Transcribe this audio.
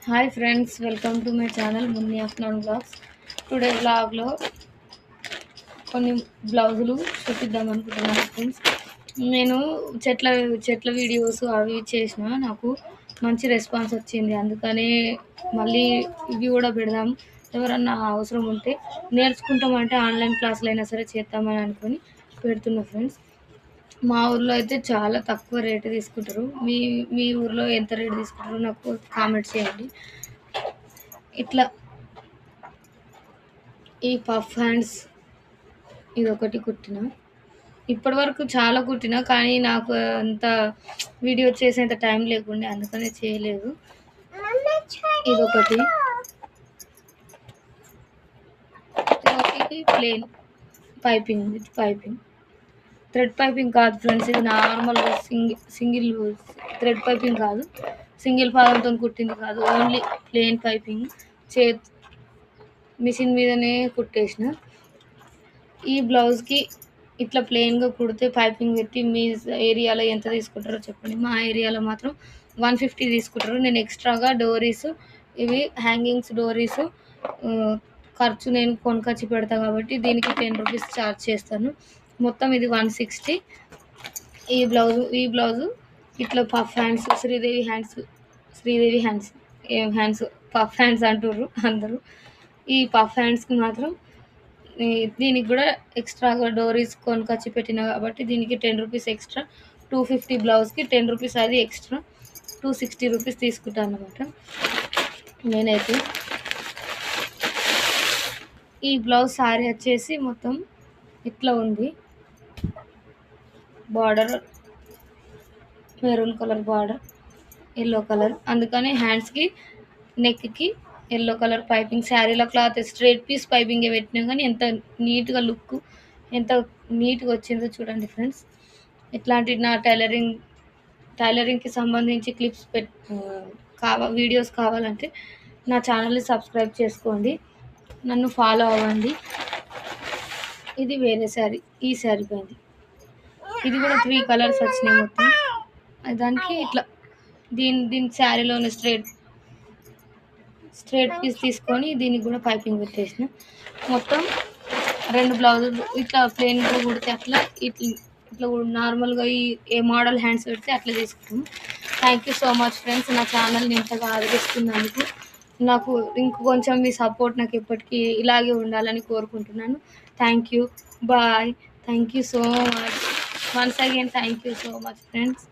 Hi friends, welcome to my channel Munni afternoon blogs. Today బ్లాగ్లో కొన్ని బ్లౌజులు చూపిద్దాం అనుకుంటున్నాను ఫ్రెండ్స్. నేను చెట్ల చెట్ల వీడియోస్ అవి చేసిన, నాకు మంచి రెస్పాన్స్ వచ్చింది. అందుకనే మళ్ళీ ఇవి కూడా పెడదాం, ఎవరన్నా అవసరం ఉంటే నేర్చుకుంటామంటే ఆన్లైన్ క్లాసులు అయినా సరే చేద్దామని అనుకొని పెడుతున్నా ఫ్రెండ్స్. మా ఊర్లో అయితే చాలా తక్కువ రేటు తీసుకుంటారు. మీ మీ ఊర్లో ఎంత రేటు తీసుకుంటారో నాకు కామెంట్ చేయండి. ఇట్లా ఈ పఫ్ హ్యాండ్స్ ఇదొకటి కుట్టిన. ఇప్పటి వరకు చాలా కుట్టిన, కానీ నాకు అంత వీడియో చేసేంత టైం లేకుండే, అందుకనే చేయలేదు. ఇదొకటి ఇదొకటి plain piping with piping, thread piping కాదు ఫ్రెండ్స్, ఇది నార్మల్గా సింగిల్ థ్రెడ్ పైపింగ్ కాదు, సింగిల్ పాదంతో కుట్టింది కాదు, ఓన్లీ ప్లేన్ పైపింగ్. చే మిషన్ మీదనే కుట్టేసిన. ఈ బ్లౌజ్కి ఇట్లా ప్లెయిన్గా కుడితే పైపింగ్ పెట్టి మీ ఏరియాలో ఎంత తీసుకుంటారో చెప్పండి. మా ఏరియాలో మాత్రం 150 తీసుకుంటారు. నేను ఎక్స్ట్రాగా డోరీస్, ఇవి హ్యాంగింగ్స్ డోరీస్ ఖర్చు నేను కొనుకొచ్చి పెడతా కాబట్టి దీనికి 10 రూపీస్ ఛార్జ్ చేస్తాను. మొత్తం ఇది 160. ఈ బ్లౌజు ఇట్లా పఫ్ హ్యాండ్స్, శ్రీదేవి హ్యాండ్స్ ఏం హ్యాండ్స్, పఫ్ హ్యాండ్స్ అంటుర్రు అందరూ. ఈ పఫ్ హ్యాండ్స్కి మాత్రం దీనికి కూడా ఎక్స్ట్రాగా డోరీస్ కొనుకొచ్చి పెట్టిన కాబట్టి దీనికి 10 రూపీస్ ఎక్స్ట్రా. 250 బ్లౌజ్కి 10 రూపీస్, అది ఎక్స్ట్రా 260 రూపీస్ తీసుకుంటాను అనమాట నేనైతే. ఈ బ్లౌజ్ శారీ వచ్చేసి మొత్తం ఇట్లా ఉంది. Border maroon colour border, yellow colour, అందుకని హ్యాండ్స్కి నెక్కి ఎల్లో కలర్ పైపింగ్. శారీలో క్లాత్ స్ట్రైట్ పీస్ పైపింగే పెట్టినా కానీ ఎంత నీట్గా లుక్, ఎంత నీట్గా వచ్చిందో చూడండి ఫ్రెండ్స్. ఇట్లాంటి నా టైలరింగ్కి సంబంధించి క్లిప్స్ వీడియోస్ కావాలంటే నా ఛానల్ని సబ్స్క్రైబ్ చేసుకోండి, నన్ను ఫాలో అవ్వండి. ఇది వేరే శారీ, ఈ శారీ పైంది. ఇది కూడా 3 కలర్స్ వచ్చినాయి మొత్తం. దానికి ఇట్లా దీని శారీలోనే స్ట్రైట్ పీస్ తీసుకొని దీనికి కూడా పైపింగ్ పెట్టేసిన. మొత్తం 2 బ్లౌజులు ఇట్లా ప్లెయిన్గా కుడితే అట్లా, ఇట్లా నార్మల్గా ఏ మోడల్ హ్యాండ్స్ పెడితే అట్లా తీసుకుంటాము. Thank you so much friends, నా ఛానల్ని ఇంతగా ఆదరిస్తున్నందుకు. నాకు ఇంకొంచెం మీ సపోర్ట్ నాకు ఎప్పటికీ ఇలాగే ఉండాలని కోరుకుంటున్నాను. Thank you, bye, thank you so much, once again thank you so much friends.